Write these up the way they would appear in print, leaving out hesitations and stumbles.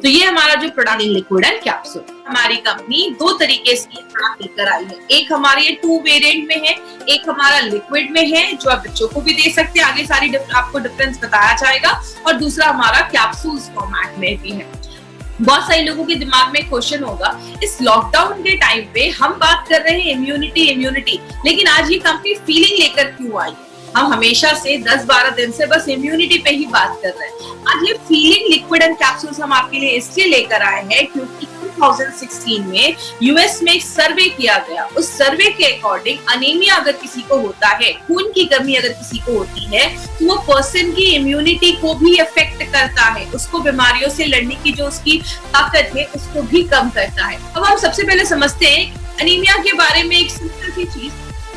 तो ये हमारा जो प्रोडक्ट लिक्विड एंड कैप्सूल, हमारी कंपनी 2 तरीके से प्रोडक्ट लेकर आई है। एक हमारे ये 2 वेरिएंट में है, एक हमारा लिक्विड में है जो आप बच्चों को भी दे सकते हैं, आगे सारी आपको डिफरेंस बताया जाएगा, और दूसरा हमारा कैप्सूल्स फॉर्मेट में भी है। बहुत सारे लोगों के दिमाग में क्वेश्चन होगा, इस लॉकडाउन के टाइम पे हम बात कर रहे हैं इम्यूनिटी, लेकिन आज ये कंपनी फीलिंग लेकर क्यों आई? हम हमेशा से 10-12 दिन से बस इम्यूनिटी पे ही बात कर रहे हैं। आज ये फीलिंग लिक्विड एंड कैप्सूल्स हम आपके लिए इसलिए लेकर आए हैं क्योंकि 2016 में यूएस में एक सर्वे किया गया। उस सर्वे के अकॉर्डिंग अनीमिया अगर किसी को होता है, खून की कमी अगर किसी को होती है, तो वो पर्सन की इम्यूनिटी को भी अफेक्ट करता है, उसको बीमारियों से लड़ने की जो उसकी ताकत है उसको भी कम करता है। अब हम सबसे पहले समझते हैं अनीमिया के बारे में एक सिंपल सी चीज।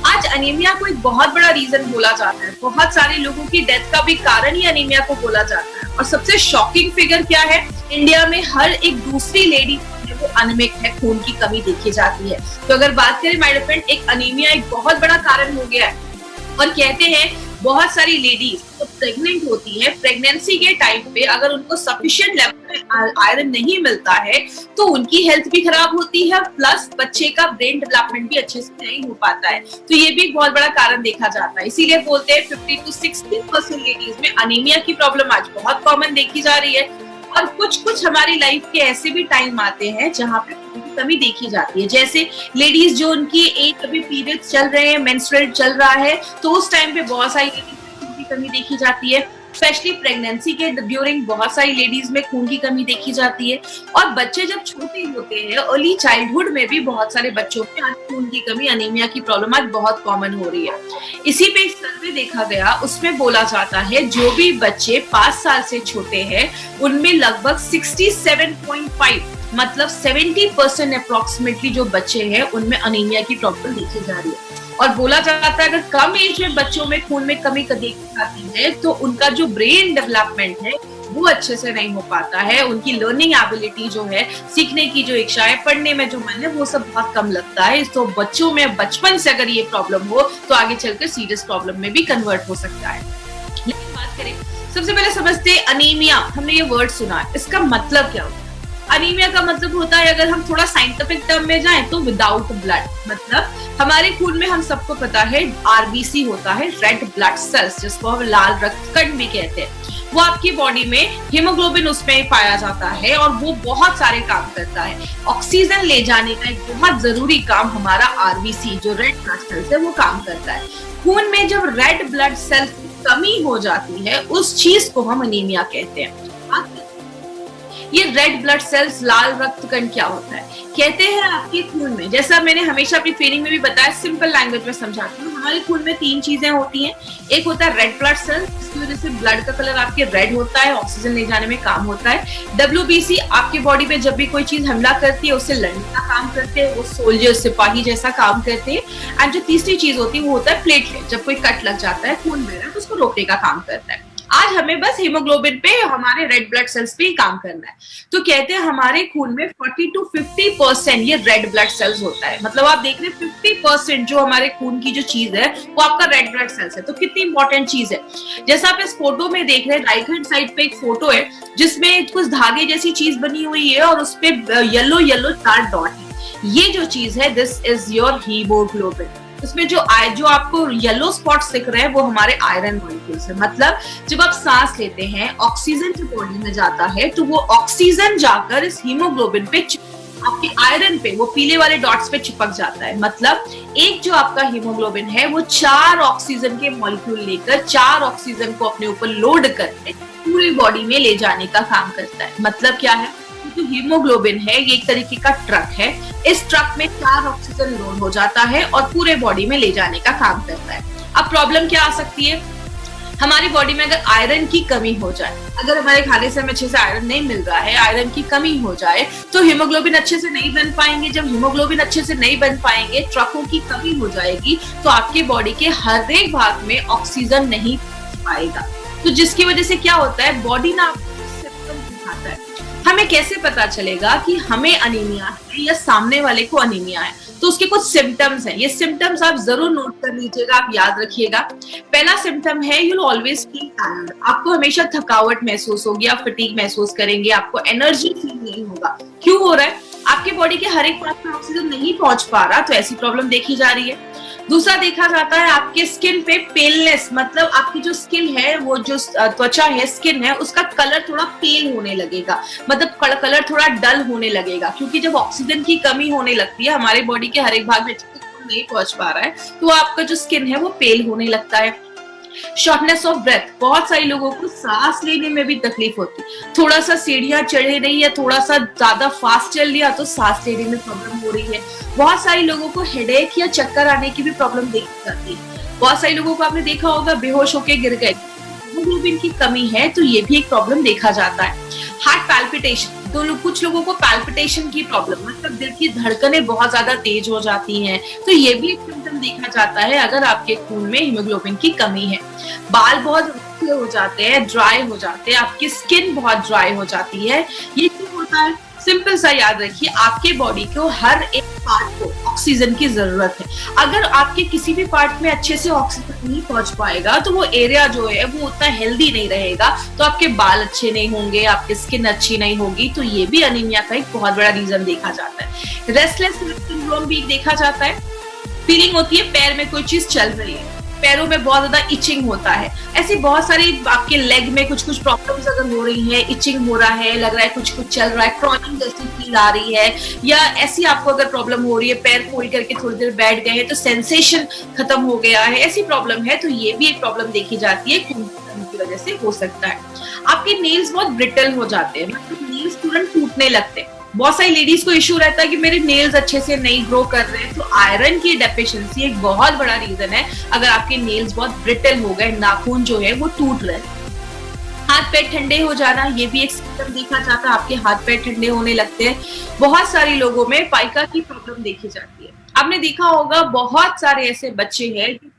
आज अनीमिया को एक बहुत बड़ा रीजन बोला जाता है, बहुत सारे लोगों की डेथ का भी कारण ही अनीमिया को बोला जाता है। और सबसे शॉकिंग फिगर क्या है, इंडिया में हर एक दूसरी लेडी वो अनिमिक है, खून की कमी देखी जाती है। तो अगर बात करें माय डियर फ्रेंड, एक अनीमिया एक बहुत बड़ा कारण हो गया है। और कहते हैं बहुत सारी लेडीज तो प्रेग्नेंट होती है, प्रेगनेंसी के टाइम पे अगर उनको सफिशिएंट लेवल में आयरन नहीं मिलता है तो उनकी हेल्थ भी खराब होती है, प्लस बच्चे का ब्रेन डेवलपमेंट भी अच्छे से नहीं हो पाता है। तो ये भी एक बहुत बड़ा कारण देखा जाता है। इसीलिए बोलते हैं 50 to 60% लेडीज में अनीमिया की प्रॉब्लम आज बहुत कॉमन देखी जा रही है। और कुछ हमारी लाइफ के ऐसे भी टाइम आते हैं जहाँ पे कमी देखी जाती है, जैसे लेडीज जो उनकी एक अभी पीरियड्स चल रहे हैं, मेंस्ट्रुअल चल रहा है, तो उस टाइम पे बहुत सारी लेडीज की कमी देखी जाती है। स्पेशली प्रेगनेंसी के ड्यूरिंग बहुत सारी लेडीज में खून की कमी देखी जाती है। और बच्चे जब छोटे होते हैं, अर्ली चाइल्डहुड में भी बहुत सारे बच्चों में आज खून की कमी, अनीमिया की प्रॉब्लम आज बहुत कॉमन हो रही है। इसी पे एक सर्वे देखा गया, उसमें बोला जाता है जो भी बच्चे 5 साल से छोटे हैं उनमें लगभग 67.5 मतलब 70% अप्रोक्सीमेटली जो बच्चे हैं उनमें अनीमिया की प्रॉब्लम देखी जा रही है। और बोला जाता है अगर कम एज में बच्चों में खून में कमी देखी जाती है तो उनका जो ब्रेन डेवलपमेंट है वो अच्छे से नहीं हो पाता है, उनकी लर्निंग एबिलिटी जो है, सीखने की जो इच्छा है, पढ़ने में जो मन है, वो सब बहुत कम लगता है। तो बच्चों में बचपन से अगर ये प्रॉब्लम हो तो आगे चलकर सीरियस प्रॉब्लम में भी कन्वर्ट हो सकता है। लेकिन बात करें, सबसे पहले समझते अनीमिया, हमने ये वर्ड सुना है, इसका मतलब क्या होता है? अनीमिया का मतलब होता है, अगर हम थोड़ा साइंटिफिक टर्म में जाएं तो विदाउट ब्लड, मतलब हमारे खून में हम सबको पता है आरबीसी होता है, रेड ब्लड सेल्स, जिसको हम लाल रक्त कण भी कहते हैं। वो आपकी बॉडी में हीमोग्लोबिन उसमें पाया जाता है और वो बहुत सारे काम करता है। ऑक्सीजन ले जाने का एक बहुत जरूरी काम हमारा आरबीसी जो रेड ब्लड सेल्स है वो काम करता है। खून में जब रेड ब्लड सेल्स की कमी हो जाती है उस चीज को हम अनीमिया कहते हैं। ये रेड ब्लड सेल्स, लाल रक्त कण क्या होता है? कहते हैं आपके खून में, जैसा मैंने हमेशा अपनी ट्रेनिंग में भी बताया, सिंपल लैंग्वेज में समझाती हूँ, हमारे खून में 3 चीजें होती हैं। एक होता है रेड ब्लड सेल्स, जिसकी वजह से ब्लड का कलर आपके रेड होता है, ऑक्सीजन ले जाने में काम होता है। डब्ल्यूबीसी, आपकी बॉडी पे जब भी कोई चीज हमला करती है उससे लड़ने का काम करते हैं, वो सोल्जर, सिपाही जैसा काम करते हैं। एंड जो तीसरी चीज होती है वो होता है प्लेटलेट, जब कोई कट लग जाता है, खून बह रहा है तो उसको रोकने का काम करता है। आज हमें बस हीमोग्लोबिन पे, हमारे रेड ब्लड सेल्स पे ही काम करना है। तो कहते हैं हमारे खून में 40 to 50% ये रेड ब्लड सेल्स होता है। मतलब आप देख रहे हैं 50% जो हमारे खून की जो चीज है वो आपका रेड ब्लड सेल्स है। तो कितनी इंपॉर्टेंट चीज है। जैसा आप इस फोटो में देख रहे हैं, राइट हैंड साइड पे एक फोटो है जिसमें कुछ धागे जैसी चीज बनी हुई है और उस पे येलो 4 डॉट है। ये जो चीज है, दिस इज योर हीमोग्लोबिन। उसमें जो आपको येलो स्पॉट्स दिख रहे हैं वो हमारे आयरन मॉलिक्यूल्स है। मतलब जब आप सांस लेते हैं, ऑक्सीजन जो बॉडी में जाता है तो वो ऑक्सीजन जाकर इस हीमोग्लोबिन पे, आपके आयरन पे, वो पीले वाले डॉट्स पे चिपक जाता है। मतलब एक जो आपका हीमोग्लोबिन है वो 4 ऑक्सीजन के मॉलिक्यूल लेकर 4 ऑक्सीजन को अपने ऊपर लोड करके पूरी बॉडी में ले जाने का काम करता है। मतलब क्या है, जो हीमोग्लोबिन है ये एक तरीके का ट्रक है। इस ट्रक में 4 ऑक्सीजन लोड हो जाता है और पूरे बॉडी में ले जाने का काम करता है। अब प्रॉब्लम क्या आ सकती है, हमारी बॉडी में अगर आयरन की कमी हो जाए, अगर हमारे खाने से हमें अच्छे से आयरन नहीं मिल रहा है, आयरन की कमी हो जाए तो हीमोग्लोबिन अच्छे से नहीं बन पाएंगे। जब हीमोग्लोबिन अच्छे से नहीं बन पाएंगे, ट्रकों की कमी हो जाएगी तो आपके बॉडी के हर एक भाग में ऑक्सीजन नहीं पाएगा। तो जिसकी वजह से क्या होता है, बॉडी ना सिम्टम्स दिखाता है। हमें कैसे पता चलेगा कि हमें अनीमिया है या सामने वाले को अनीमिया है? तो उसके कुछ सिम्टम्स हैं, ये सिम्टम्स आप जरूर नोट कर लीजिएगा, आप याद रखिएगा। पहला सिम्टम है you will always feel tired, आपको हमेशा थकावट महसूस होगी, आप फटीग महसूस करेंगे, आपको एनर्जी फील नहीं होगा। क्यों हो रहा है? आपके बॉडी के हर एक पार्ट में ऑक्सीजन नहीं पहुंच पा रहा, तो ऐसी प्रॉब्लम देखी जा रही है। दूसरा देखा जाता है आपके स्किन पे पेलनेस, मतलब आपकी जो स्किन है, वो जो त्वचा है, स्किन है, उसका कलर थोड़ा पेल होने लगेगा, मतलब कलर थोड़ा डल होने लगेगा, क्योंकि जब ऑक्सीजन की कमी होने लगती है हमारे बॉडी के हर एक भाग में नहीं पहुंच पा रहा है, तो आपका जो स्किन है वो पेल होने लगता है। शॉर्टनेस ऑफ ब्रेथ, बहुत सारे लोगों को सांस लेने में भी तकलीफ होती है, थोड़ा सा सीढ़ियां चढ़े रही है, थोड़ा सा ज्यादा फास्ट चल लिया तो सांस लेने में प्रॉब्लम हो रही है। बहुत सारे लोगों को हेडेक या चक्कर आने की भी प्रॉब्लम देखी जाती है। बहुत सारे लोगों को आपने देखा होगा बेहोश होके गिर गए, हीमोग्लोबिन की कमी है, तो ये भी एक प्रॉब्लम देखा जाता है। हार्ट पैल्पिटेशन, तो कुछ लोगों को पैल्पिटेशन की प्रॉब्लम, मतलब दिल की धड़कनें बहुत ज्यादा तेज हो जाती हैं, तो ये भी एक सिम्टम देखा जाता है अगर आपके खून में हीमोग्लोबिन की कमी है। बाल बहुत रूखे हो जाते हैं, ड्राई हो जाते हैं, आपकी स्किन बहुत ड्राई हो जाती है, ये क्यों होता है? सिंपल सा याद रखिए, आपके बॉडी को हर एक पार्ट को ऑक्सीजन की जरूरत है। अगर आपके किसी भी पार्ट में अच्छे से ऑक्सीजन नहीं पहुंच पाएगा तो वो एरिया जो है वो उतना हेल्दी नहीं रहेगा, तो आपके बाल अच्छे नहीं होंगे, आपकी स्किन अच्छी नहीं होगी, तो ये भी अनीमिया का एक बहुत बड़ा रीजन देखा जाता है। रेस्टलेस सिंड्रोम भी देखा जाता है, फीलिंग होती है पैर में कोई चीज चल रही है, पैरों में बहुत ज्यादा इचिंग होता है, ऐसी बहुत सारी आपके लेग में कुछ कुछ प्रॉब्लम्स अगर हो रही है, इचिंग हो रहा है, लग रहा है कुछ कुछ चल रहा है, क्रॉनिंग जैसी फील आ रही है, या ऐसी आपको अगर प्रॉब्लम हो रही है, पैर फोल्ड करके थोड़ी देर बैठ गए हैं तो सेंसेशन खत्म हो गया है, ऐसी प्रॉब्लम है, तो ये भी एक प्रॉब्लम देखी जाती है, खून की कमी की वजह से हो सकता है। आपके नेल्स बहुत ब्रिटल हो जाते हैं, मतलब नेल्स तुरंत टूटने लगते हैं। बहुत सारी लेडीज को इश्यू रहता है कि मेरे नेल्स अच्छे से नहीं ग्रो कर रहे हैं, तो आयरन की डेफिशिएंसी एक बहुत बड़ा रीजन है। अगर आपके नेल्स बहुत ब्रिटल हो गए, नाखून जो है वो टूट रहे हैं। हाथ पैर ठंडे हो जाना, ये भी एक सिम्टम देखा जाता है, आपके हाथ पैर ठंडे होने लगते हैं। बहुत सारे लोगों में पाइका की प्रॉब्लम देखी जाती है। आपने देखा होगा बहुत सारे ऐसे बच्चे हैं जो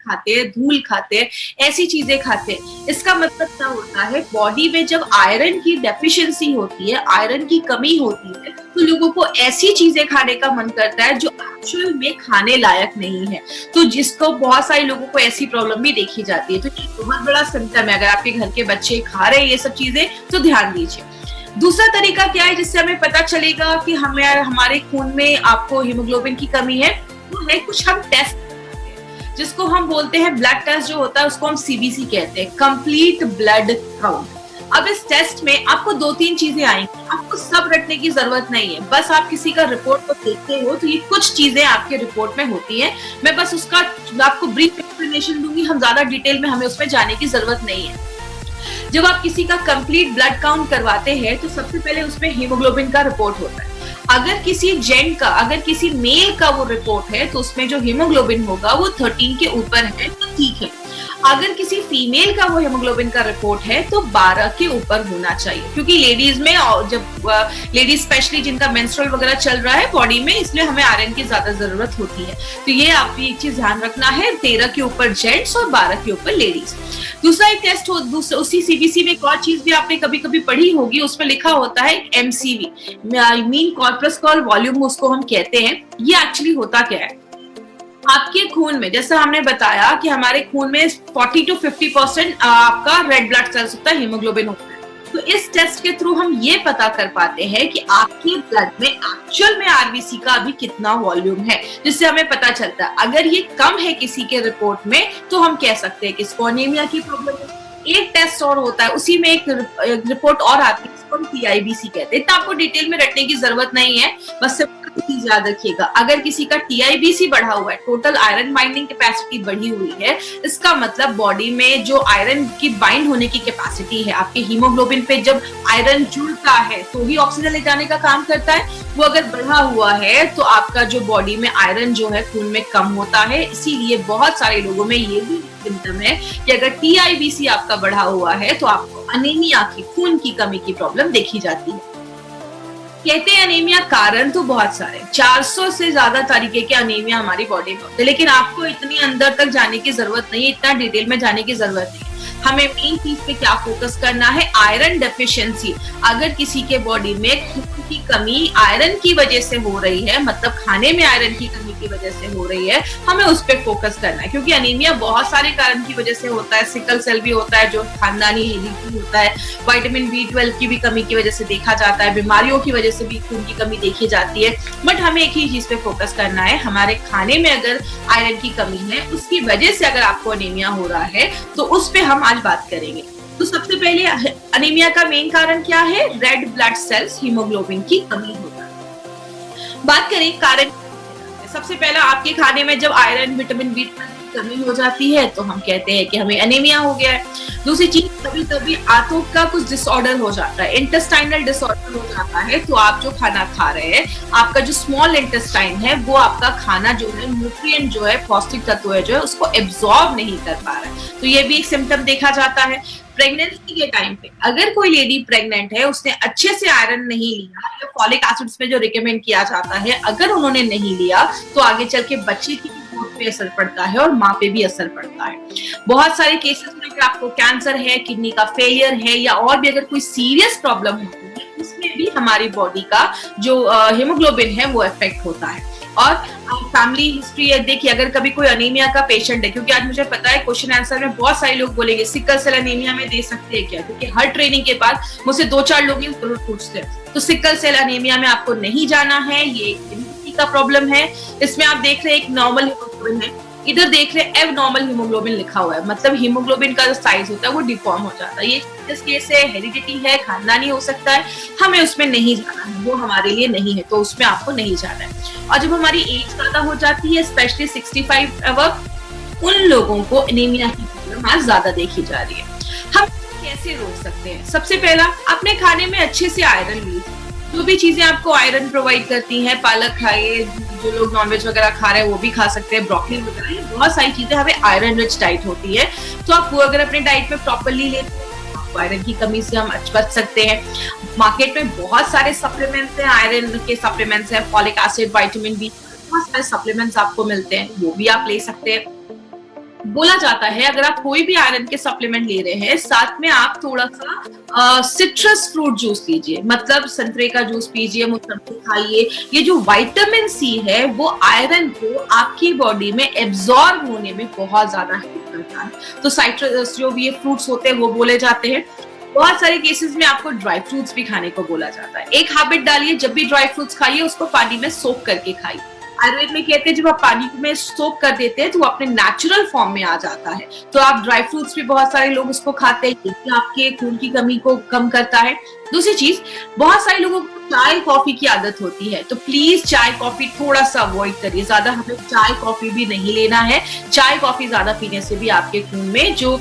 खाते हैं, धूल खाते हैं, ऐसी चीजें खाते हैं। इसका मतलब क्या होता है, बॉडी में जब आयरन की डेफिशिएंसी होती है, आयरन की कमी होती है, तो लोगों को ऐसी चीजें खाने का मन करता है जो एक्चुअल में खाने लायक नहीं है, तो जिसको बहुत सारे लोगों को ऐसी प्रॉब्लम भी देखी जाती है। तो ये बहुत बड़ा सिम्टम है, अगर आपके घर के बच्चे खा रहे हैं ये सब चीजें तो ध्यान दीजिए। दूसरा तरीका क्या है जिससे हमें पता चलेगा कि हमारे खून में आपको हीमोग्लोबिन की कमी है, वो है कुछ हम टेस्ट जिसको हम बोलते हैं ब्लड टेस्ट जो होता है, उसको हम सीबीसी कहते हैं, कंप्लीट ब्लड काउंट। अब इस टेस्ट में आपको 2-3 चीजें आएंगी, आपको सब रटने की जरूरत नहीं है, बस आप किसी का रिपोर्ट को देखते हो तो ये कुछ चीजें आपके रिपोर्ट में होती है। मैं बस उसका आपको ब्रीफ एक्सप्लेनेशन दूंगी, हम ज्यादा डिटेल में हमें उसमें जाने की जरूरत नहीं है। जब आप किसी का कंप्लीट ब्लड काउंट करवाते हैं तो सबसे पहले उसमें हीमोग्लोबिन का रिपोर्ट होता है। अगर किसी जेंट का, अगर किसी मेल का वो रिपोर्ट है तो उसमें जो हीमोग्लोबिन होगा वो 13 के ऊपर है तो ठीक है। अगर किसी फीमेल का वो हेमोग्लोबिन का रिपोर्ट है तो 12 के ऊपर होना चाहिए, क्योंकि लेडीज में, जब लेडीज स्पेशली जिनका मेंस्ट्रुअल वगैरह चल रहा है बॉडी में, इसलिए हमें आयरन की ज्यादा जरूरत होती है। तो ये आपको एक चीज ध्यान रखना है, 13 के ऊपर जेंट्स और 12 के ऊपर लेडीज। दूसरा एक टेस्ट हो, उसी सीबीसी में एक और चीज भी आपने कभी कभी पढ़ी होगी, उसमें लिखा होता है एमसीवी, मीन कॉर्पस्कुलर वॉल्यूम उसको हम कहते हैं। ये एक्चुअली होता क्या है, आपके खून में, जैसा हमने बताया कि हमारे खून में 40 to 50% आपका रेड ब्लड सेल्स होता है, हीमोग्लोबिन होता है। तो इस टेस्ट के थ्रू हम ये पता कर पाते हैं कि आपके ब्लड में एक्चुअल में आरबीसी का अभी कितना वॉल्यूम है, जिससे हमें पता चलता है। अगर ये कम है किसी के रिपोर्ट में तो हम कह सकते हैं कि इसको अनीमिया की प्रॉब्लम है। एक टेस्ट और होता है, उसी में एक रिपोर्ट और आती है, इसको हम टीआईबीसी कहते हैं। इतना आपको डिटेल में रटने की जरूरत नहीं है, बस चीज याद रखिएगा, अगर किसी का टीआईबीसी बढ़ा हुआ है, टोटल आयरन बाइंडिंग कैपेसिटी बढ़ी हुई है, इसका मतलब बॉडी में जो आयरन की बाइंड होने की कैपेसिटी है, आपके हीमोग्लोबिन पे जब आयरन जुड़ता है तो ही ऑक्सीजन ले जाने का काम करता है, वो अगर बढ़ा हुआ है तो आपका जो बॉडी में आयरन जो है खून में कम होता है। इसीलिए बहुत सारे लोगों में ये भी सिम्टम है कि अगर टीआईबीसी आपका बढ़ा हुआ है तो आपको अनीमिया की, खून की कमी की प्रॉब्लम देखी जाती है। कहते हैं अनीमिया, कारण तो बहुत सारे, 400 से ज्यादा तरीके के अनीमिया हमारी बॉडी में होते हैं, लेकिन आपको इतनी अंदर तक जाने की जरूरत नहीं है, इतना डिटेल में जाने की जरूरत नहीं है। हमें मेन चीज पे क्या फोकस करना है, आयरन डेफिशिएंसी। अगर किसी के बॉडी में खून की कमी आयरन की वजह से हो रही है, मतलब खाने में आयरन की कमी की वजह से हो रही है, हमें उस पर फोकस करना है। क्योंकि अनीमिया बहुत सारे कारण की वजह से होता है, सिकल सेल भी होता है जो खानदानी हेरिडिटी होता है, विटामिन B12 की भी कमी की वजह से देखा जाता है, बीमारियों की वजह से भी खून की कमी देखी जाती है। बट हमें एक ही चीज पे फोकस करना है, हमारे खाने में अगर आयरन की कमी है, उसकी वजह से अगर आपको अनीमिया हो रहा है, तो उस पे हम आज बात करेंगे। तो सबसे पहले अनीमिया का मेन कारण क्या है, रेड ब्लड सेल्स, हीमोग्लोबिन की कमी होता है। बात करें कारण, सबसे पहला आपके खाने में जब आयरन विटामिन B12 की कमी हो जाती है तो हम कहते हैं कि हमें अनीमिया हो गया है। दूसरी चीज, कभी कभी आंतों का कुछ डिसऑर्डर हो जाता है, इंटेस्टाइनल डिसऑर्डर हो जाता है, तो आप जो खाना खा रहे हैं, आपका जो स्मॉल इंटेस्टाइन है वो आपका खाना जो है, न्यूट्रिएंट जो है, पौष्टिक तत्व है जो है, उसको एब्जॉर्ब नहीं कर पा रहा है, तो ये भी एक सिम्टम देखा जाता है। प्रेगनेंसी के टाइम पे अगर कोई लेडी प्रेग्नेंट है, उसने अच्छे से आयरन नहीं लिया, या फॉलिक एसिड्स में जो रिकमेंड किया जाता है, अगर उन्होंने नहीं लिया तो आगे चल के बच्चे की ग्रोथ पे असर पड़ता है और माँ पे भी असर पड़ता है। बहुत सारे केसेस में अगर आपको कैंसर है, किडनी का फेलियर है, या और भी अगर कोई सीरियस प्रॉब्लम होती है, उसमें भी हमारी बॉडी का जो हीमोग्लोबिन है वो इफेक्ट होता है। और फैमिली हिस्ट्री है, देखिए अगर कभी कोई अनीमिया का पेशेंट है, क्योंकि आज मुझे पता है क्वेश्चन आंसर में बहुत सारे लोग बोलेंगे सिकल सेल अनीमिया में दे सकते हैं क्या, क्योंकि हर ट्रेनिंग के बाद मुझसे 2-4 लोग ही जरूर पूछते हैं। तो सिकल सेल अनीमिया में आपको नहीं जाना है, ये इम्यूनिटी का प्रॉब्लम है। इसमें आप देख रहे हैं एक नॉर्मल हीमोग्लोबिन है, इधर देख रहे हैं एब नॉर्मल हीमोग्लोबिन लिखा हुआ है, मतलब हीमोग्लोबिन का जो साइज होता है वो डिफॉर्म हो जाता है। ये केस है, हेरिडिटी है, खानदानी हो सकता है, हमें उसमें नहीं जाना है, वो हमारे लिए नहीं है, तो उसमें आपको नहीं जाना है। और जब हमारी एज ज्यादा हो जाती है, स्पेशली 65 अबव, उन लोगों को एनीमिया की प्रॉब्लम आज ज्यादा देखी जा रही है। हम कैसे रोक सकते हैं? सबसे पहला, अपने खाने में अच्छे से आयरन लीजिए, जो भी चीजें आपको आयरन प्रोवाइड करती हैं, पालक खाइए, जो लोग नॉनवेज वगैरह खा रहे हैं वो भी खा सकते हैं, ब्रोकली वगैरह, ये बहुत सारी चीजें हमें आयरन रिच डाइट होती है, तो आप वो अगर अपने डाइट में प्रॉपरली लेते हैं, आयरन की कमी से हम बच सकते हैं। मार्केट में बहुत सारे सप्लीमेंट्स हैं, आयरन के सप्लीमेंट्स हैं, फॉलिक एसिड, विटामिन B, बहुत सारे सप्लीमेंट्स आपको मिलते हैं, वो भी आप ले सकते हैं। बोला जाता है अगर आप कोई भी आयरन के सप्लीमेंट ले रहे हैं, साथ में आप थोड़ा सा सिट्रस फ्रूट जूस लीजिए, मतलब संतरे का जूस पीजिए, मौसमी खाइए। ये जो विटामिन C है वो आयरन को आपकी बॉडी में एब्जॉर्ब होने में बहुत ज्यादा हेल्प करता है। तो साइट्रस जो भी ये फ्रूट्स होते हैं वो बोले जाते हैं। बहुत सारे केसेस में आपको ड्राई फ्रूट्स भी खाने को बोला जाता है। एक हैबिट डालिए, जब भी ड्राई फ्रूट्स खाइए उसको पानी में सोक करके खाइए। आयुर्वेद में कहते हैं जब आप पानी में सोक कर देते हैं तो वो अपने नेचुरल फॉर्म में आ जाता है। तो आप ड्राई फ्रूट्स भी बहुत सारे लोग उसको खाते हैं, ये आपके खून की कमी को कम करता है। दूसरी चीज, बहुत सारे लोगों को चाय कॉफी की आदत होती है, तो प्लीज चाय कॉफी थोड़ा सा अवॉइड करिए। ज्यादा हमें चाय कॉफी भी नहीं लेना है। चाय कॉफी ज्यादा पीने से भी आपके खून में जो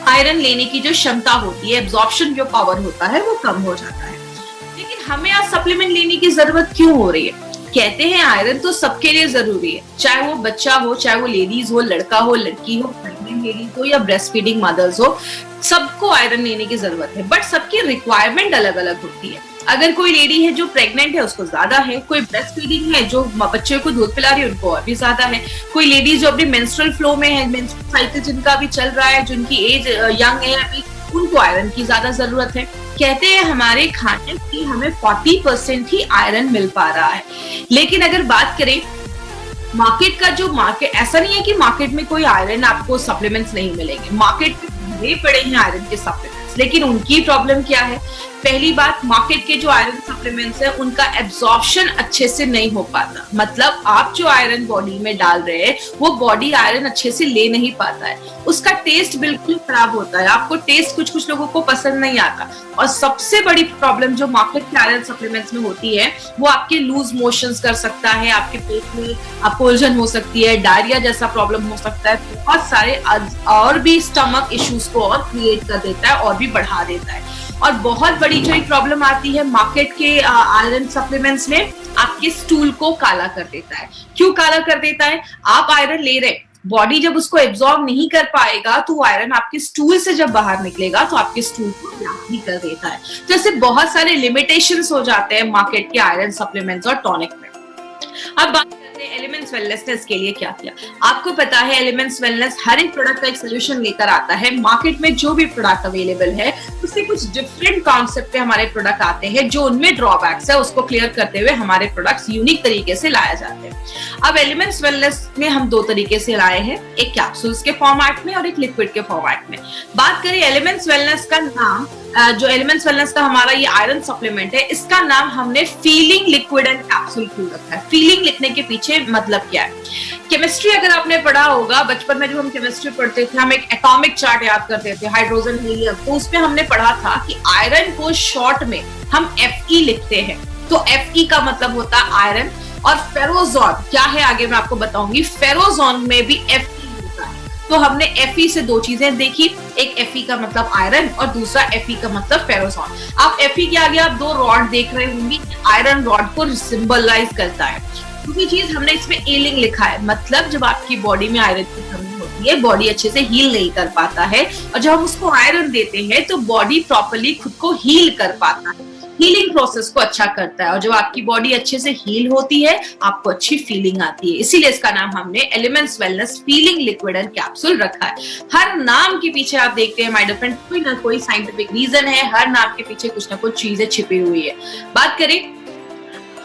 आयरन लेने की जो क्षमता होती है, एब्जॉर्प्शन जो पावर होता है, वो कम हो जाता है। लेकिन हमें आज सप्लीमेंट लेने की जरूरत क्यों हो रही है? कहते हैं आयरन तो सबके लिए जरूरी है, चाहे वो बच्चा हो, चाहे वो लेडीज हो, लड़का हो, लड़की हो, प्रेग्नेंट लेडीज हो या ब्रेस्ट फीडिंग मदर्स हो, सबको आयरन लेने की जरूरत है। बट सबकी रिक्वायरमेंट अलग अलग होती है। अगर कोई लेडी है जो प्रेग्नेंट है उसको ज्यादा है, कोई ब्रेस्ट फीडिंग है जो बच्चे को दूध पिला रही है उनको और भी ज्यादा है, कोई लेडीज जो अपनी मेंस्ट्रुअल फ्लो में है, मेंस्ट्रुअल साइकिल जिनका भी चल रहा है, जिनकी एज यंग है अभी, उनको आयरन की ज्यादा जरूरत है। कहते हैं हमारे खाने की हमें 40% ही आयरन मिल पा रहा है। लेकिन अगर बात करें मार्केट का, जो मार्केट, ऐसा नहीं है कि मार्केट में कोई आयरन आपको सप्लीमेंट्स नहीं मिलेंगे, मार्केट में भरे पड़े हैं आयरन के सप्लीमेंट्स। लेकिन उनकी प्रॉब्लम क्या है? पहली बात, मार्केट के जो आयरन सप्लीमेंट्स है उनका एब्जॉर्प्शन अच्छे से नहीं हो पाता, मतलब आप जो आयरन बॉडी में डाल रहे हैं वो बॉडी आयरन अच्छे से ले नहीं पाता है, उसका टेस्ट बिल्कुल खराब होता है, आपको टेस्ट कुछ लोगों को पसंद नहीं आता। और सबसे बड़ी प्रॉब्लम जो मार्केट के आयरन सप्लीमेंट्स में होती है वो आपके लूज मोशंस कर सकता है, आपके पेट में आपको उलझन हो सकती है, डायरिया जैसा प्रॉब्लम हो सकता है, बहुत सारे और भी स्टमक इश्यूज को और क्रिएट कर देता है और भी बढ़ा देता है। और बहुत बड़ी जो एक प्रॉब्लम आती है मार्केट के आयरन सप्लीमेंट्स में, आपके स्टूल को काला कर देता है। क्यों काला कर देता है? आप आयरन ले रहे, बॉडी जब उसको एब्जॉर्ब नहीं कर पाएगा तो आयरन आपके स्टूल से जब बाहर निकलेगा तो आपके स्टूल को ब्लैक भी कर देता है। जैसे बहुत सारे लिमिटेशंस हो जाते हैं मार्केट के आयरन सप्लीमेंट्स और टॉनिक में। अब बात एलिमेंट्स वेलनेस के लिए क्या किया? आपको पता है एलिमेंट्स वेलनेस हर एक प्रोडक्ट का एक सोल्यूशन लेकर आता है। मार्केट में जो भी प्रोडक्ट अवेलेबल है उससे कुछ डिफरेंट कॉन्सेप्ट पे हमारे प्रोडक्ट आते हैं, जो उनमें ड्रॉबैक्स है उसको क्लियर करते हुए हमारे प्रोडक्ट्स यूनिक तरीके से लाए जाते हैं। अब एलिमेंट्स वेलनेस में हम दो तरीके से लाए हैं, एक कैप्सूल्स के फॉर्मेट में और एक लिक्विड के फॉर्मेट में। बात करें एलिमेंट्स वेलनेस का नाम, जो एलिमेंट्स वेलनेस का हमारा ये आयरन सप्लीमेंट है, इसका नाम हमने फीलिंग लिक्विड एंड कैप्सूल क्यों रखा है? फीलिंग लिखने के पीछे मतलब क्या है? केमिस्ट्री अगर आपने पढ़ा होगा, बचपन में जब हम केमिस्ट्री पढ़ते थे हम एक एटॉमिक चार्ट याद करते थे, हाइड्रोजन हीलियम, तो उसमें हमने पढ़ा था कि आयरन को शॉर्ट में हम Fe लिखते हैं। तो Fe का मतलब होता है आयरन। और फेरोजोन क्या है आगे मैं आपको बताऊंगी। फेरोजोन में भी Fe तो हमने Fe से दो चीजें देखी, एक Fe का मतलब आयरन और दूसरा Fe का मतलब फेरोजोन। आप Fe के आगे आप दो रॉड देख रहे होंगे, आयरन रॉड को सिंबलाइज करता है। दूसरी चीज हमने इसमें एलिंग लिखा है, मतलब जब आपकी बॉडी में आयरन की कमी होती है, बॉडी अच्छे से हील नहीं कर पाता है, और जब हम उसको आयरन देते हैं तो बॉडी प्रॉपर्ली खुद को हील कर पाता है, हीलिंग प्रोसेस को अच्छा करता है। और जब आपकी बॉडी अच्छे से हील होती है आपको अच्छी फीलिंग आती है, इसीलिए इसका नाम हमने elements wellness feeling liquid and capsule रखा है। हर नाम के पीछे आप देखते हैं माय डियर फ्रेंड कोई ना कोई साइंटिफिक रीजन है, हर नाम के पीछे कुछ ना कुछ चीजें छिपी हुई है। बात करें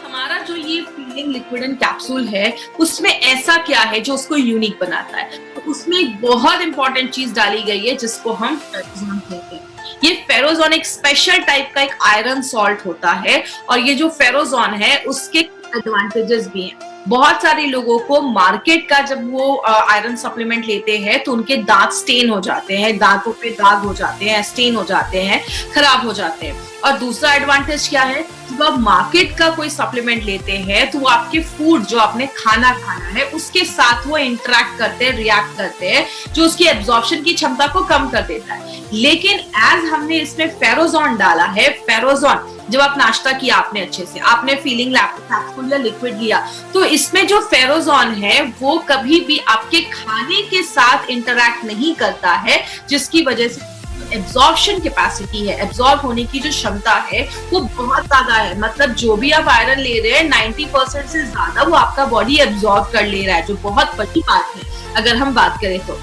हमारा जो ये फीलिंग लिक्विड एंड कैप्सूल है उसमें ऐसा क्या है जो उसको यूनिक बनाता है? तो उसमें एक बहुत इंपॉर्टेंट चीज डाली गई है जिसको हम फेरोजोन कहते हैं। ये फेरोजोन एक स्पेशल टाइप का एक आयरन सॉल्ट होता है, और ये जो फेरोजोन है उसके एडवांटेजेस भी हैं। बहुत सारे लोगों को मार्केट का जब वो आयरन सप्लीमेंट लेते हैं तो उनके दांत स्टेन हो जाते हैं, दांतों पे दाग हो जाते हैं, स्टेन हो जाते हैं, खराब हो जाते हैं। और दूसरा एडवांटेज क्या है, जब आप मार्केट का कोई सप्लीमेंट लेते हैं तो वो आपके फूड जो आपने खाना है उसके साथ वो इंटरेक्ट करते हैं, रिएक्ट करते हैं, जो उसकी एब्जॉर्प्शन की क्षमता को कम कर देता है। लेकिन एज हमने इसमें फेरोजोन डाला है, फेरोजोन जब आप नाश्ता किया आपने अच्छे से, आपने फीलिंग कैप्सूल या लिक्विड लिया, तो इसमें जो फेरोजोन है वो कभी भी आपके खाने के साथ इंटरेक्ट नहीं करता है, जिसकी वजह से एब्जॉर्प्शन कैपेसिटी है, एब्जॉर्ब होने की जो क्षमता है वो बहुत ज्यादा है। मतलब जो भी आप आयरन ले रहे हैं 90% से ज्यादा वो आपका बॉडी एब्जॉर्ब कर ले रहा है, जो बहुत बड़ी बात है अगर हम बात करें तो।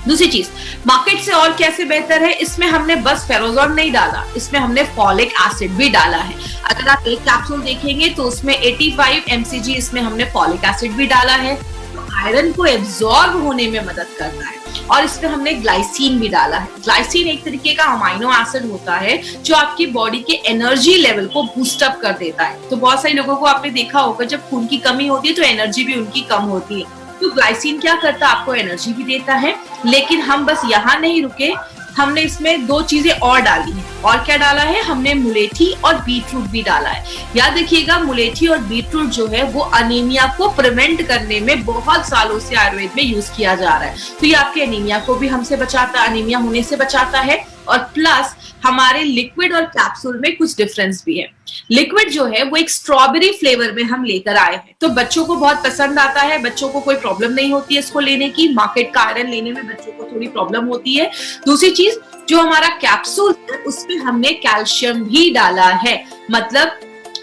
दूसरी चीज, मार्केट से और कैसे बेहतर है, इसमें हमने बस फेरोजोन नहीं डाला, इसमें हमने फॉलिक एसिड भी डाला है। अगर आप एक कैप्सूल देखेंगे तो उसमें 85 mcg इसमें हमने फॉलिक एसिड भी डाला है, तो आयरन को एब्जॉर्ब होने में मदद करता है। और इसमें हमने ग्लाइसिन भी डाला है। ग्लाइसिन एक तरीके का अमाइनो एसिड होता है जो आपकी बॉडी के एनर्जी लेवल को बूस्ट अप कर देता है। तो बहुत सारे लोगों को आपने देखा होगा जब खून की कमी होती है तो एनर्जी भी उनकी कम होती है, तो ग्लाइसिन क्या करता है, आपको एनर्जी भी देता है। लेकिन हम बस यहाँ नहीं रुके, हमने इसमें दो चीजें और डाली है। और क्या डाला है, हमने मुलेठी और बीटरूट भी डाला है। याद रखिएगा मुलेठी और बीटरूट जो है वो अनीमिया को प्रिवेंट करने में बहुत सालों से आयुर्वेद में यूज किया जा रहा है। तो ये आपके अनीमिया को भी हमसे बचाता है, अनीमिया होने से बचाता है। और प्लस हमारे लिक्विड और कैप्सूल में कुछ डिफरेंस भी है। लिक्विड जो है वो एक स्ट्रॉबेरी फ्लेवर में हम लेकर आए हैं, तो बच्चों को बहुत पसंद आता है, बच्चों को कोई प्रॉब्लम नहीं होती है इसको लेने की। मार्केट का आयरन लेने में बच्चों को थोड़ी प्रॉब्लम होती है। दूसरी चीज, जो हमारा कैप्सूल है उसमें हमने कैल्शियम भी डाला है, मतलब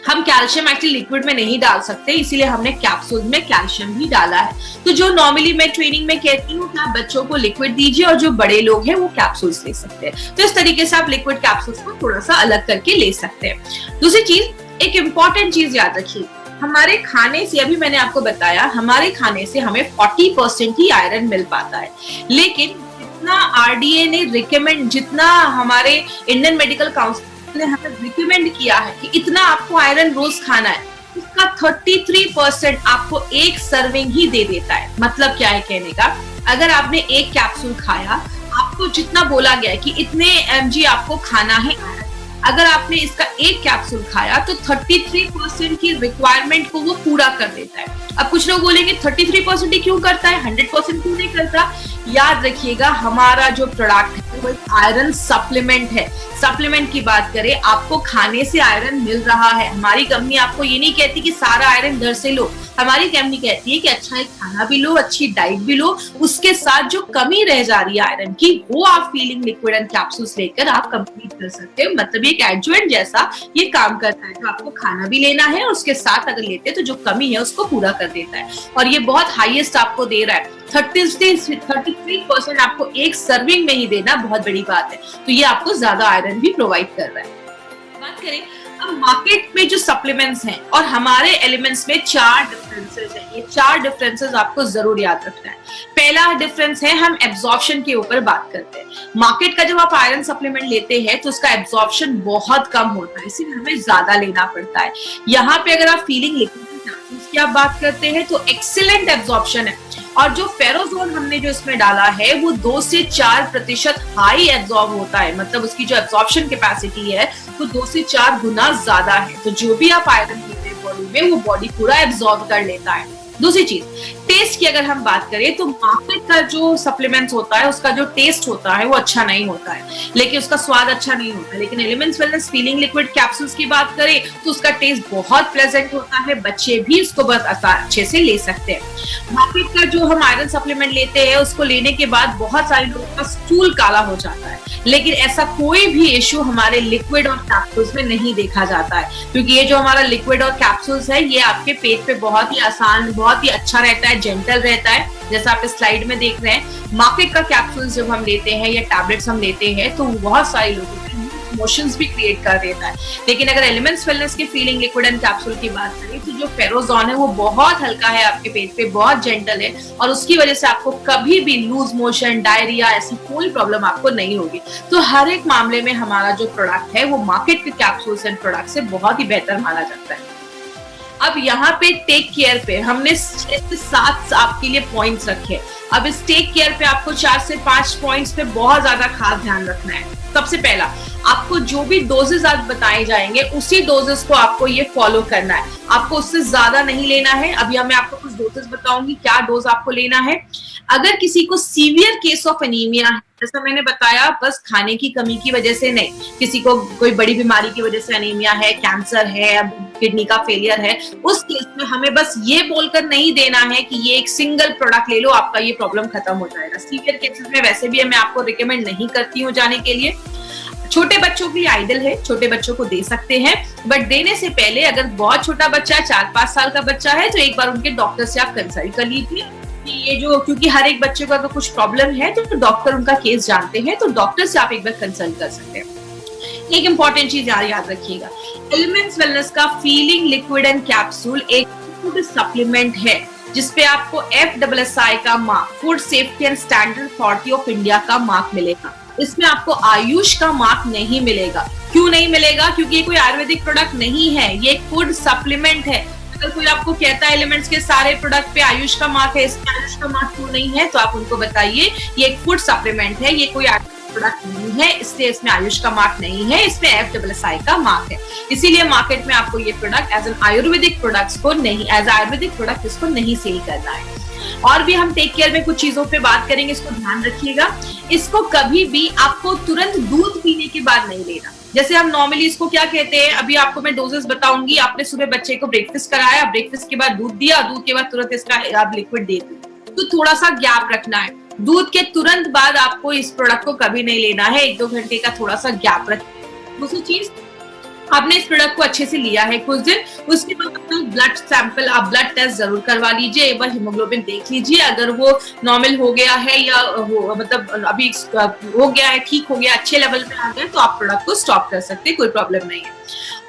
हम कैल्शियम एक्चुअली लिक्विड में नहीं डाल सकते, इसीलिए हमने कैप्सूल में कैल्शियम भी डाला है। तो जो नॉर्मली मैं ट्रेनिंग में कहती हूँ कि आप बच्चों को लिक्विड दीजिए और जो बड़े लोग हैं वो कैप्सूल्स ले सकते हैं। तो इस तरीके से आप लिक्विड कैप्सूल्स को थोड़ा सा अलग करके ले सकते हैं। दूसरी चीज, एक इंपॉर्टेंट चीज याद रखिए, हमारे खाने से, अभी मैंने आपको बताया, हमारे खाने से हमें 40% ही आयरन मिल पाता है। लेकिन जितना आरडीए ने रिकमेंड, जितना हमारे इंडियन मेडिकल काउंसिल ने हमें रिकमेंड किया है कि इतना आपको आयरन रोज खाना है, उसका 33% आपको एक सर्विंग ही दे देता है। मतलब क्या है कहने का, अगर आपने एक कैप्सूल खाया, आपको जितना बोला गया है कि इतने mg आपको खाना है, अगर आपने इसका एक कैप्सूल खाया तो 33% की रिक्वायरमेंट को वो पूरा कर देता है। अब कुछ लोग बोलेंगे 33% ही क्यों करता है, 100% क्यों नहीं करता? याद रखिएगा हमारा जो प्रोडक्ट है वो एक आयरन सप्लीमेंट है। सप्लीमेंट की बात करें, आपको खाने से आयरन मिल रहा है। हमारी कंपनी आपको ये नहीं कहती कि सारा आयरन घर से लो, हमारी फैमिली कहती है कि अच्छा एक खाना भी लो, अच्छी डाइट भी लो, उसके साथ जो कमी रह जा रही है आयरन की वो आप फीलिंग लिक्विड एंड कैप्सूल्स लेकर आप कंप्लीट कर सकते हो। मतलब एक एडजुवेंट जैसा ये काम करता है, तो आपको खाना भी लेना है और उसके साथ अगर लेते हैं तो जो कमी है उसको पूरा कर देता है। और ये बहुत हाईएस्ट आपको दे रहा है, 33% आपको एक सर्विंग में ही देना बहुत बड़ी बात है। तो ये आपको ज्यादा आयरन भी प्रोवाइड कर रहा है। बात करें अब मार्केट में जो सप्लीमेंट्स हैं और हमारे एलिमेंट्स में 4 डिफरेंसेस हैं। ये 4 डिफरेंसेस आपको जरूर याद रखना है। पहला डिफरेंस है, हम एब्जॉर्प्शन के ऊपर बात करते हैं। मार्केट का जब आप आयरन सप्लीमेंट लेते हैं तो उसका एब्जॉर्प्शन बहुत कम होता है, इसीलिए हमें ज्यादा लेना पड़ता है। यहाँ पे अगर आप फीलिंग लिक्विड की आप बात करते हैं तो एक्सीलेंट एब्जॉर्प्शन है, और जो फेरोजोन हमने जो इसमें डाला है वो 2 से 4% हाई एब्जॉर्ब होता है। मतलब उसकी जो एब्जॉर्प्शन कैपेसिटी है वो 2 से 4 गुना ज्यादा है। तो जो भी आप आयरन लेते हैं बॉडी में वो बॉडी पूरा एब्जॉर्ब कर लेता है। दूसरी चीज, टेस्ट की अगर हम बात करें तो मार्केट का जो सप्लीमेंट्स होता है उसका जो टेस्ट होता है वो अच्छा नहीं होता है, लेकिन उसका स्वाद अच्छा नहीं होता है। लेकिन elements wellness feeling liquid capsules की बात करें तो उसका टेस्ट बहुत प्लेजेंट होता है, बच्चे भी उसको बहुत अच्छे से ले सकते हैं। मार्केट का जो हम आयरन सप्लीमेंट लेते हैं उसको लेने के बाद बहुत सारे लोगों का स्टूल काला हो जाता है, लेकिन ऐसा कोई भी इश्यू हमारे लिक्विड और कैप्सूल्स में नहीं देखा जाता है, क्योंकि ये जो हमारा लिक्विड और कैप्सूल्स है ये आपके पेट पे बहुत ही आसान, बहुत ही अच्छा रहता है, जेंटल रहता है। जैसा आप इस स्लाइड में देख रहे हैं, मार्केट का कैप्सूल्स जब हम लेते हैं या टैबलेट्स हम लेते हैं तो बहुत सारे लोगों के इमोशंस भी क्रिएट कर देता है। लेकिन अगर एलिमेंट्स वेलनेस के फीलिंग लिक्विड एंड कैप्सूल की बात करें तो जो फेरोजोन है वो बहुत हल्का है, आपके पेट पे बहुत जेंटल है, और उसकी वजह से आपको कभी भी लूज मोशन, डायरिया, ऐसी कोई प्रॉब्लम आपको नहीं होगी। तो हर एक मामले में हमारा जो प्रोडक्ट है वो मार्केट के कैप्सूल्स एंड प्रोडक्ट से बहुत ही बेहतर माना जाता है। अब यहाँ पे टेक केयर पे हमने 6 से 7 आपके लिए पॉइंट्स रखे। अब इस टेक केयर पे आपको 4 से 5 पॉइंट्स पे बहुत ज्यादा खास ध्यान रखना है। सबसे पहला, आपको जो भी डोजेस आज बताए जाएंगे उसी डोजेस को आपको ये फॉलो करना है, आपको उससे ज्यादा नहीं लेना है। अभी मैं आपको कुछ डोजेस बताऊंगी क्या डोज आपको लेना है। अगर किसी को सीवियर केस ऑफ एनीमिया है, जैसा मैंने बताया, बस खाने की कमी की वजह से नहीं, किसी को कोई बड़ी बीमारी की वजह से एनीमिया है, कैंसर है, किडनी का फेलियर है, उस केस में हमें बस ये बोलकर नहीं देना है कि ये एक सिंगल प्रोडक्ट ले लो आपका ये प्रॉब्लम खत्म हो जाएगा। सीवियर केसेस में वैसे भी मैं आपको रिकमेंड नहीं करती हूँ जाने के लिए। छोटे बच्चों की आइडल है, छोटे बच्चों को दे सकते हैं, बट देने से पहले अगर बहुत छोटा बच्चा है, 4-5 साल का बच्चा है, तो एक बार उनके डॉक्टर से आप कंसल्ट कर लीजिए कि ये जो, क्योंकि हर एक बच्चे को अगर कुछ प्रॉब्लम है तो डॉक्टर उनका केस जानते हैं, तो डॉक्टर से आप एक बार कंसल्ट कर सकते हैं। एक इंपॉर्टेंट चीज याद रखिएगा, एलिमेंट्स वेलनेस का फीलिंग लिक्विड एंड कैप्सूल एक फूड सप्लीमेंट है जिसपे आपको FSSAI का mark, food safety and standard authority of India का मार्क मिलेगा। इसमें आपको आयुष का मार्क नहीं मिलेगा। क्यों नहीं मिलेगा? क्योंकि ये कोई आयुर्वेदिक प्रोडक्ट नहीं है, ये एक फूड सप्लीमेंट है। अगर कोई आपको कहता है एलिमेंट्स के सारे प्रोडक्ट पे आयुष का मार्क है, इसमें आयुष का मार्क क्यों नहीं है, तो आप उनको बताइए ये एक फूड सप्लीमेंट है, ये कोई प्रोडक्ट नहीं है, इसलिए इसमें आयुष का मार्क नहीं है, इसमें FSSAI का मार्क है। इसीलिए मार्केट में आपको ये product as an ayurvedic products को नहीं, एज आयुर्वेदिक प्रोडक्ट इसको नहीं सेल करना है। और भी हम टेक केयर में कुछ चीजों पे बात करेंगे, इसको ध्यान रखिएगा। इसको कभी भी आपको तुरंत दूध पीने के बाद नहीं लेना। जैसे हम नॉर्मली इसको क्या कहते हैं, अभी आपको मैं डोजेस बताऊंगी। आपने सुबह बच्चे को ब्रेकफास्ट कराया, ब्रेकफास्ट के बाद दूध दिया, दूध के बाद तुरंत इसका आप लिक्विड दे दो, तो थोड़ा सा गैप रखना है। दूध के तुरंत बाद आपको इस प्रोडक्ट को कभी नहीं लेना है, 1-2 घंटे का थोड़ा सा गैप रखें। दूसरी चीज, आपने इस प्रोडक्ट को अच्छे से लिया है कुछ दिन, उसके बाद अपना ब्लड सैंपल, आप ब्लड टेस्ट जरूर करवा लीजिए, एक बार हीमोग्लोबिन देख लीजिए। अगर वो नॉर्मल हो गया है या मतलब अभी हो गया है, ठीक हो गया, अच्छे लेवल पे आ गया, तो आप प्रोडक्ट को स्टॉप कर सकते हैं, कोई प्रॉब्लम नहीं है।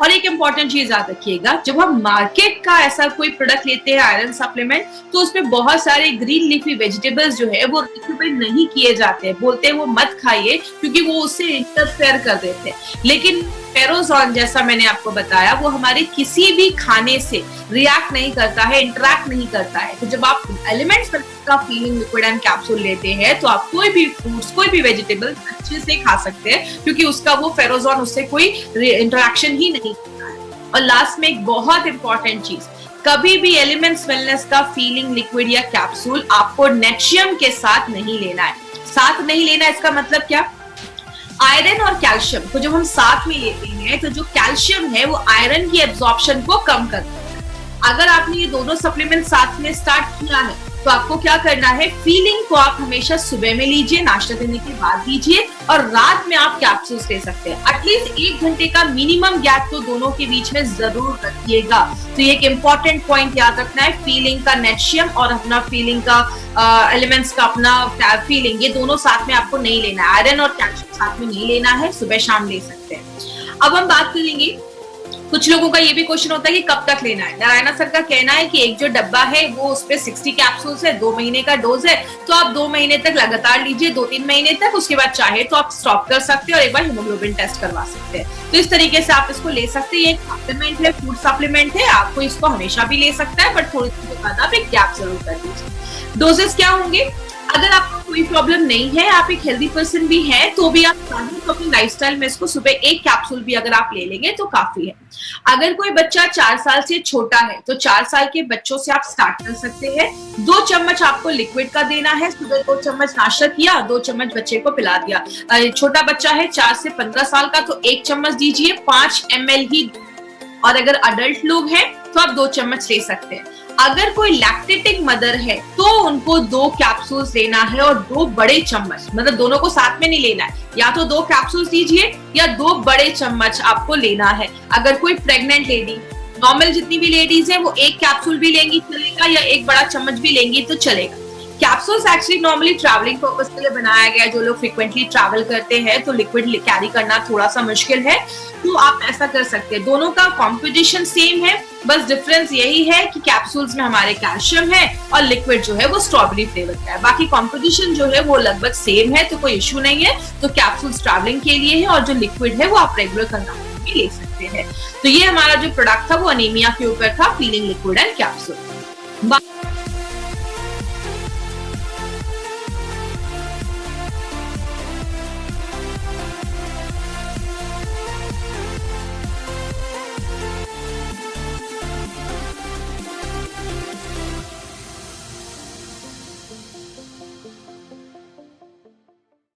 और एक इंपॉर्टेंट चीज याद रखिएगा, जब हम मार्केट का ऐसा कोई प्रोडक्ट लेते हैं आयरन सप्लीमेंट, तो उसमें बहुत सारे ग्रीन लीफी वेजिटेबल्स जो है वो रिकमेंड नहीं किए जाते हैं, बोलते हैं वो मत खाइए क्योंकि वो उससे इंटरफेयर कर देते हैं। लेकिन फेरोजोन, जैसा मैंने आपको बताया, वो हमारे किसी भी खाने से रिएक्ट नहीं करता है, इंटरैक्ट नहीं करता है। तो जब आप एलिमेंट्स का फीलिंग लिक्विड एंड कैप्सूल लेते हैं तो आप कोई भी फ्रूट्स, कोई भी वेजिटेबल अच्छे से खा सकते हैं, क्योंकि उसका वो फेरोजोन उससे कोई इंटरैक्शन ही नहीं करता है। और लास्ट में एक बहुत इंपॉर्टेंट चीज, कभी भी एलिमेंट्स वेलनेस का फीलिंग लिक्विड या कैप्सूल आपको नेक्शियम के साथ नहीं लेना है। साथ नहीं लेना, इसका मतलब क्या? आयरन और कैल्शियम को जब हम साथ में लेते हैं तो जो कैल्शियम है वो आयरन की एब्जॉर्प्शन को कम करता है, अगर आपने ये दोनों सप्लीमेंट साथ में स्टार्ट किया है तो आपको क्या करना है, फीलिंग को आप हमेशा सुबह में लीजिए, नाश्ता करने के बाद लीजिए, और रात में आप कैप्सूल्स ले सकते हैं। एटलीस्ट 1 घंटे का मिनिमम गैप तो दोनों के बीच में जरूर रखिएगा। तो ये एक इंपॉर्टेंट पॉइंट याद रखना है, फीलिंग का नेशियम और अपना फीलिंग का एलिमेंट्स का अपना फीलिंग, ये दोनों साथ में आपको नहीं लेना है। आयरन और कैल्शियम साथ में नहीं लेना है, सुबह शाम ले सकते हैं। अब हम बात करेंगे, कुछ लोगों का ये भी क्वेश्चन होता है कि कब तक लेना है। नारायणा सर का कहना है कि एक जो डब्बा है वो उस पे 60 कैप्सूल्स है, 2 महीने का डोज है, तो आप 2 महीने तक लगातार लीजिए, 2-3 महीने तक, उसके बाद चाहे तो आप स्टॉप कर सकते हैं और एक बार हीमोग्लोबिन टेस्ट करवा सकते हैं। तो इस तरीके से आप इसको ले सकते हैं। ये एक सप्लीमेंट है, फूड सप्लीमेंट है, आपको इसको हमेशा भी ले सकता है, बट थोड़ी देर बाद आप एक गैप जरूर कर दीजिए। डोजेस क्या होंगे, अगर आपको कोई प्रॉब्लम नहीं है, आप एक हेल्दी पर्सन भी हैं, तो भी आप तो अपनी लाइफस्टाइल में इसको सुबह 1 कैप्सूल भी अगर आप ले लेंगे तो काफी है। अगर कोई बच्चा 4 साल से छोटा है तो 4 साल के बच्चों से आप स्टार्ट कर सकते हैं। 2 चम्मच आपको लिक्विड का देना है, सुबह 2 चम्मच नाश्ता किया, 2 चम्मच बच्चे को पिला दिया। छोटा बच्चा है 4 से 15 साल का तो 1 चम्मच दीजिए, 5 ml ही, और अगर अडल्ट लोग हैं तो आप 2 चम्मच ले सकते हैं। अगर कोई लैक्टेटिंग मदर है तो उनको 2 कैप्सूल्स लेना है और 2 बड़े चम्मच, मतलब दोनों को साथ में नहीं लेना है, या तो 2 कैप्सूल्स दीजिए या 2 बड़े चम्मच आपको लेना है। अगर कोई प्रेग्नेंट लेडी, नॉर्मल जितनी भी लेडीज है वो 1 कैप्सूल भी लेंगी चलेगा, या 1 बड़ा चम्मच भी लेंगी तो चलेगा। Capsules actually normally travelling purpose के लिए बनाया गया है। जो लोग फ्रीक्वेंटली ट्रैवल करते हैं तो लिक्विड कैरी करना थोड़ा सा मुश्किल है, तो आप ऐसा कर सकते हैं। दोनों का कॉम्पोजिशन सेम है, बस डिफरेंस यही है कि कैप्सूल्स में हमारे कैल्शियम है और लिक्विड जो है वो स्ट्रॉबेरी फ्लेवर का है। बाकी कॉम्पोजिशन जो है वो लगभग सेम है, तो कोई इश्यू नहीं है। तो कैप्सूल्स ट्रैवलिंग के लिए है और जो लिक्विड है वो आप रेगुलर कंजम्पशन में ले सकते हैं। तो ये हमारा जो प्रोडक्ट था वो अनीमिया के ऊपर था, फीलिंग लिक्विड एंड कैप्सूल।